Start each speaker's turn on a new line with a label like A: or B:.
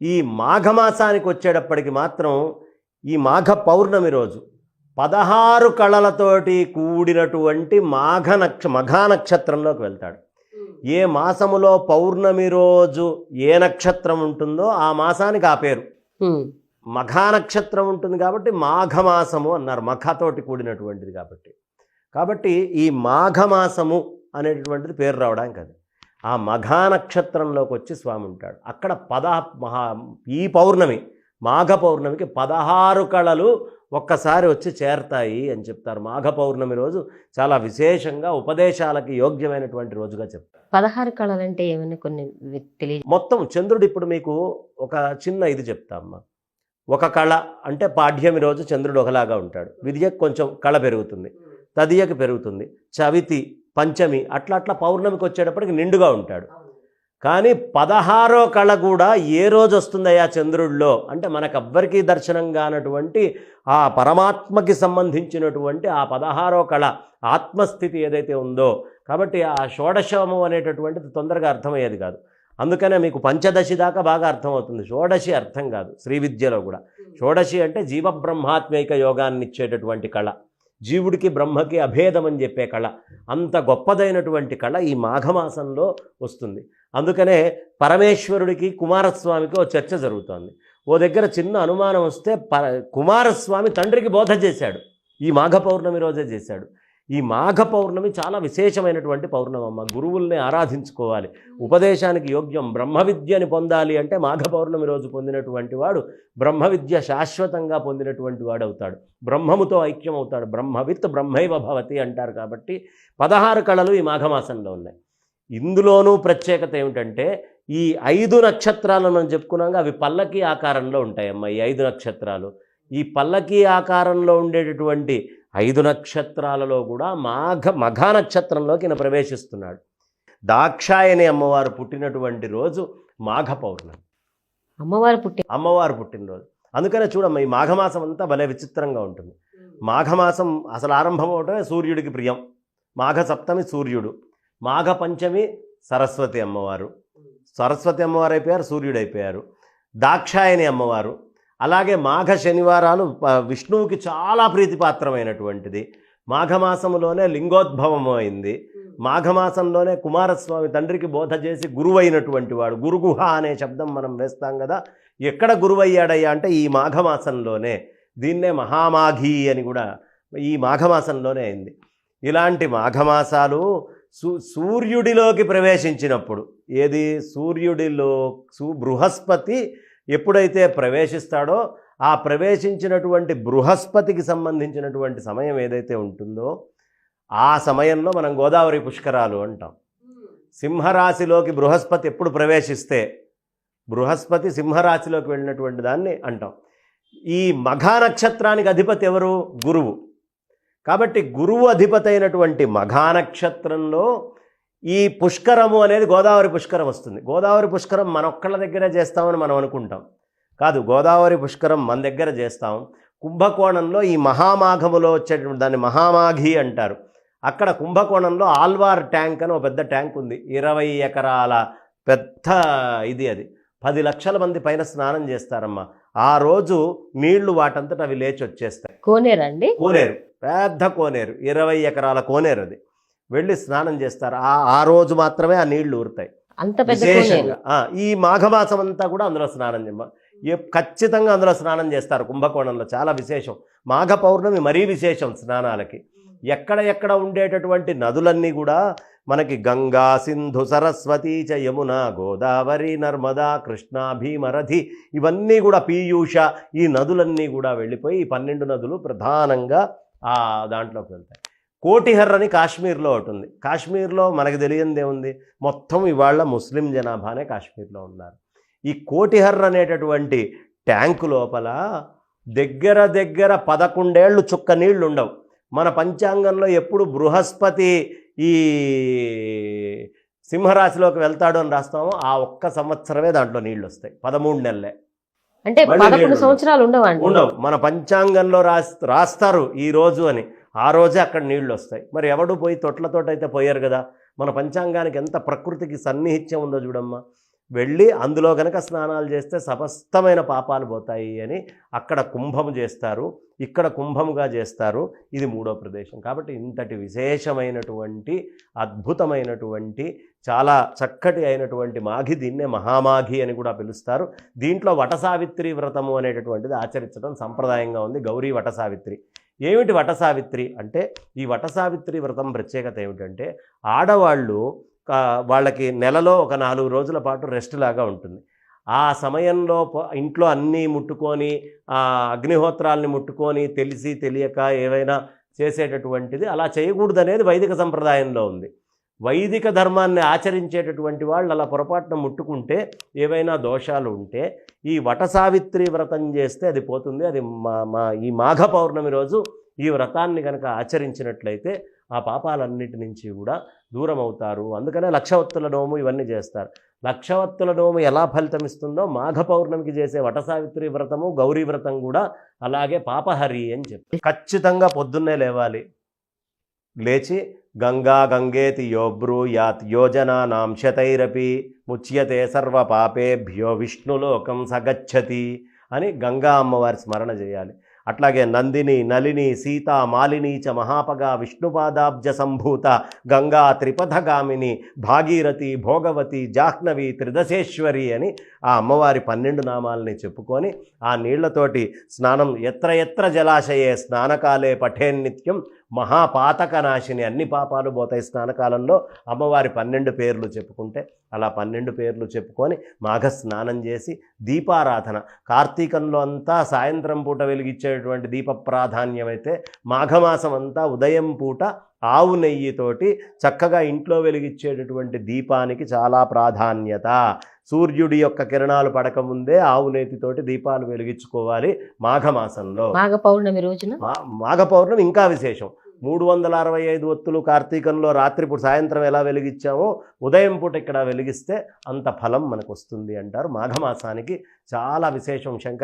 A: ఈ మాఘమాసానికి వచ్చేటప్పటికి మాత్రం ఈ మాఘ పౌర్ణమి రోజు 16 కళలతోటి కూడినటువంటి మఘా నక్షత్రంలోకి వెళ్తాడు. ఏ మాసములో పౌర్ణమి రోజు ఏ నక్షత్రం ఉంటుందో ఆ మాసానికి ఆ పేరు. మఘా నక్షత్రం ఉంటుంది కాబట్టి మాఘమాసము అన్నారు, మఖతోటి కూడినటువంటిది కాబట్టి ఈ మాఘమాసము అనేటటువంటిది పేరు రావడానికి అది. ఆ మఘా నక్షత్రంలోకి వచ్చి స్వామి ఉంటాడు అక్కడ. ఈ పౌర్ణమి మాఘ పౌర్ణమికి 16 కళలు ఒక్కసారి వచ్చి చేరతాయి అని చెప్తారు. మాఘ పౌర్ణమి రోజు చాలా విశేషంగా ఉపదేశాలకి యోగ్యమైనటువంటి రోజుగా చెప్తారు.
B: 16 కళలు అంటే ఏమైనా కొన్ని తెలియదు.
A: మొత్తం చంద్రుడు ఇప్పుడు మీకు ఒక చిన్న ఇది చెప్తామ్మా. ఒక కళ అంటే పాఠ్యమి రోజు చంద్రుడు ఒకలాగా ఉంటాడు, విద్యకు కొంచెం కళ పెరుగుతుంది, తదియకి పెరుగుతుంది, చవితి పంచమి అట్లా పౌర్ణమికి వచ్చేటప్పటికి నిండుగా ఉంటాడు. కానీ 16వ కళ కూడా ఏ రోజు వస్తుందయ్యా చంద్రుడిలో అంటే మనకెవ్వరికీ దర్శనం కానటువంటి ఆ పరమాత్మకి సంబంధించినటువంటి ఆ 16వ కళ ఆత్మస్థితి ఏదైతే ఉందో. కాబట్టి ఆ షోడశము అనేటటువంటిది తొందరగా అర్థమయ్యేది కాదు. అందుకనే మీకు పంచదశి దాకా బాగా అర్థమవుతుంది, షోడశి అర్థం కాదు. శ్రీ విద్యలో కూడా షోడశి అంటే జీవబ్రహ్మాత్మైక యోగాన్ని ఇచ్చేటటువంటి కళ, జీవుడికి బ్రహ్మకి అభేదం అని చెప్పే కళ. అంత గొప్పదైనటువంటి కళ ఈ మాఘమాసంలో వస్తుంది. అందుకనే పరమేశ్వరుడికి కుమారస్వామికి ఓ చర్చ జరుగుతోంది. ఓ దగ్గర చిన్న అనుమానం వస్తే కుమారస్వామి తండ్రికి బోధ చేశాడు, ఈ మాఘ పౌర్ణమి రోజే చేశాడు. ఈ మాఘ పౌర్ణమి చాలా విశేషమైనటువంటి పౌర్ణమమ్మ. గురువుల్ని ఆరాధించుకోవాలి, ఉపదేశానికి యోగ్యం. బ్రహ్మ విద్యని పొందాలి అంటే మాఘ పౌర్ణమి రోజు పొందినటువంటి వాడు బ్రహ్మ విద్య శాశ్వతంగా పొందినటువంటి వాడు అవుతాడు, బ్రహ్మముతో ఐక్యం అవుతాడు. బ్రహ్మవిత్ బ్రహ్మైవ భవతి అంటారు. కాబట్టి 16 కళలు ఈ మాఘమాసంలో ఉన్నాయి. ఇందులోనూ ప్రత్యేకత ఏమిటంటే ఈ 5 నక్షత్రాలను మనం చెప్పుకున్నాక అవి పల్లకి ఆకారంలో ఉంటాయమ్మా. ఈ 5 నక్షత్రాలు ఈ పల్లకి ఆకారంలో ఉండేటటువంటి 5 నక్షత్రాలలో కూడా మఘా నక్షత్రంలోకి ఈయన ప్రవేశిస్తున్నాడు. దాక్షాయని అమ్మవారు పుట్టినటువంటి రోజు మాఘ పౌర్ణమి, అమ్మవారు పుట్టినరోజు. అందుకనే చూడమ్మా, ఈ మాఘమాసం అంతా భలే విచిత్రంగా ఉంటుంది. మాఘమాసం అసలు ఆరంభం అవటమే సూర్యుడికి ప్రియం. మాఘ సప్తమి సూర్యుడు, మాఘ పంచమి సరస్వతి అమ్మవారు, సరస్వతి అమ్మవారు అయిపోయారు, సూర్యుడు అయిపోయారు. దాక్షాయని అమ్మవారు. అలాగే మాఘ శనివారాలు విష్ణువుకి చాలా ప్రీతిపాత్రమైనటువంటిది. మాఘమాసంలోనే లింగోద్భవం అయింది. మాఘమాసంలోనే కుమారస్వామి తండ్రికి బోధ చేసి గురువైనటువంటి వాడు. గురుగుహ అనే శబ్దం మనం వేస్తాం కదా, ఎక్కడ గురువయ్యాడయ్యా అంటే ఈ మాఘమాసంలోనే. దీన్నే మహామాఘీ అని కూడా ఈ మాఘమాసంలోనే అయింది. ఇలాంటి మాఘమాసాలు సూర్యుడిలోకి ప్రవేశించినప్పుడు, ఏది సూర్యుడిలో బృహస్పతి ఎప్పుడైతే ప్రవేశిస్తాడో ఆ ప్రవేశించినటువంటి బృహస్పతికి సంబంధించినటువంటి సమయం ఏదైతే ఉంటుందో ఆ సమయంలో మనం గోదావరి పుష్కరాలు అంటాం. సింహరాశిలోకి బృహస్పతి ఎప్పుడు ప్రవేశిస్తే బృహస్పతి సింహరాశిలోకి వెళ్ళినటువంటి దాన్ని అంటాం. ఈ మఘా నక్షత్రానికి అధిపతి ఎవరు? గురువు. కాబట్టి గురువు అధిపతి అయినటువంటి మఘా నక్షత్రంలో ఈ పుష్కరము అనేది గోదావరి పుష్కరం వస్తుంది. గోదావరి పుష్కరం మన ఒక్కళ్ళ దగ్గరే చేస్తామని మనం అనుకుంటాం, కాదు. గోదావరి పుష్కరం మన దగ్గర చేస్తాం. కుంభకోణంలో ఈ మహామాఘములో వచ్చేటువంటి దాన్ని మహామాఘి అంటారు. అక్కడ కుంభకోణంలో ఆల్వార్ ట్యాంక్ అని ఒక పెద్ద ట్యాంక్ ఉంది, 20 ఎకరాల పెద్ద ఇది. అది 10 లక్షల మంది పైన స్నానం చేస్తారమ్మా. ఆ రోజు నీళ్లు వాటంతట అవి లేచి వచ్చేస్తాయి.
B: కోనేరు అండి,
A: కోనేరు, పెద్ద కోనేరు, 20 ఎకరాల కోనేరు. అది వెళ్ళి స్నానం చేస్తారు. ఆ రోజు మాత్రమే ఆ నీళ్లు ఊరుతాయి. విశేషంగా ఈ మాఘమాసం అంతా కూడా అందులో స్నానం ఖచ్చితంగా అందులో స్నానం చేస్తారు కుంభకోణంలో. చాలా విశేషం. మాఘ పౌర్ణమి మరీ విశేషం స్నానాలకి. ఎక్కడ ఉండేటటువంటి నదులన్నీ కూడా మనకి గంగా, సింధు, సరస్వతి చ యమున, గోదావరి, నర్మదా, కృష్ణ, భీమరథి, ఇవన్నీ కూడా పీయూష, ఈ నదులన్నీ కూడా వెళ్ళిపోయి 12 నదులు ప్రధానంగా ఆ దాంట్లోకి వెళ్తాయి. కోటిహర్ అని కాశ్మీర్లో ఒకటి ఉంది. కాశ్మీర్లో మనకు తెలియందే ఉంది, మొత్తం ఇవాళ ముస్లిం జనాభానే కాశ్మీర్లో ఉన్నారు. ఈ కోటిహర్ అనేటటువంటి ట్యాంకు లోపల దగ్గర 11 ఏళ్ళు చుక్క నీళ్లు ఉండవు. మన పంచాంగంలో ఎప్పుడు బృహస్పతి ఈ సింహరాశిలోకి వెళ్తాడు అని రాస్తామో ఆ ఒక్క సంవత్సరమే దాంట్లో నీళ్లు వస్తాయి. 13 నెలలే,
B: అంటే 11 సంవత్సరాలు ఉండవు.
A: మన పంచాంగంలో రాస్తారు ఈ రోజు అని, ఆ రోజే అక్కడ నీళ్లు వస్తాయి. మరి ఎవడు పోయి తొట్లతోటైతే పోయారు కదా. మన పంచాంగానికి ఎంత ప్రకృతికి సన్నిహిత్యం ఉందో చూడమ్మా. వెళ్ళి అందులో కనుక స్నానాలు చేస్తే సమస్తమైన పాపాలు పోతాయి అని అక్కడ కుంభము చేస్తారు, ఇక్కడ కుంభముగా చేస్తారు. ఇది 3వ ప్రదేశం. కాబట్టి ఇంతటి విశేషమైనటువంటి అద్భుతమైనటువంటి చాలా చక్కటి అయినటువంటి మాఘి, దీన్నే మహామాఘి అని కూడా పిలుస్తారు. దీంట్లో వటసావిత్రి వ్రతము అనేటటువంటిది ఆచరించడం సంప్రదాయంగా ఉంది. గౌరీ వటసావిత్రి. ఏమిటి వటసావిత్రి అంటే, ఈ వటసావిత్రి వ్రతం ప్రత్యేకత ఏమిటంటే, ఆడవాళ్ళు వాళ్ళకి నెలలో ఒక 4 రోజుల పాటు రెస్ట్ లాగా ఉంటుంది. ఆ సమయంలో ఇంట్లో అన్నీ ముట్టుకొని, అగ్నిహోత్రాలని ముట్టుకొని తెలిసి తెలియక ఏవైనా చేసేటటువంటిది అలా చేయకూడదనేది వైదిక సంప్రదాయంలో ఉంది. వైదిక ధర్మాన్ని ఆచరించేటటువంటి వాళ్ళు అలా పొరపాటున ముట్టుకుంటే ఏవైనా దోషాలు ఉంటే ఈ వటసావిత్రి వ్రతం చేస్తే అది పోతుంది. అది ఈ మాఘ పౌర్ణమి రోజు ఈ వ్రతాన్ని కనుక ఆచరించినట్లయితే ఆ పాపాలన్నిటి నుంచి కూడా దూరం అవుతారు. అందుకనే లక్షవత్తుల నోము ఇవన్నీ చేస్తారు. లక్షవత్తుల నోము ఎలా ఫలితం ఇస్తుందో మాఘ పౌర్ణమికి చేసే వటసావిత్రి వ్రతము, గౌరీ వ్రతం కూడా అలాగే పాపహరి అని చెప్పి ఖచ్చితంగా పొద్దున్నే లేవాలి. లేచి గంగా గంగేతి యోబ్రూయాత్ యోజనానాం శతైరపి ముచ్యతే సర్వ పాపేభ్యో విష్ణులోకం సగచ్చతి అని గంగా అమ్మవారి స్మరణ చేయాలి. అట్లాగే నందిని, నలిని, సీత, మాలిని చ మహాపగా విష్ణుపాదాబ్జ సంభూత గంగా త్రిపథగామిని భాగీరథి, భోగవతి, జాహ్నవి, త్రిదశేశ్వరి అని ఆ అమ్మవారి 12 నామాలని చెప్పుకొని ఆ నీళ్లతోటి స్నానం, ఎత్ర ఎత్ర జలాశయే స్నానకాలే పఠేన్నిత్యం మహాపాతక నాశిని, అన్ని పాపాలు పోతాయి స్నానకాలంలో అమ్మవారి 12 పేర్లు చెప్పుకుంటే. అలా 12 పేర్లు చెప్పుకొని మాఘ స్నానం చేసి దీపారాధన, కార్తీకంలో అంతా సాయంత్రం పూట వెలిగించేటువంటి దీప ప్రాధాన్యమైతే మాఘమాసం అంతా ఉదయం పూట ఆవు నెయ్యితోటి చక్కగా ఇంట్లో వెలిగించేటటువంటి దీపానికి చాలా ప్రాధాన్యత. సూర్యుడి యొక్క కిరణాలు పడకముందే ఆవు నేతితోటి దీపాలు వెలిగించుకోవాలి మాఘమాసంలో.
B: మాఘ పౌర్ణమి రోజున
A: మాఘ పౌర్ణమి ఇంకా విశేషం. 365 ఒత్తులు కార్తీకంలో రాత్రిపూట సాయంత్రం ఎలా వెలిగించామో ఉదయం పూట ఇక్కడ వెలిగిస్తే అంత ఫలం మనకు వస్తుంది అంటారు. మాఘమాసానికి చాలా విశేషం.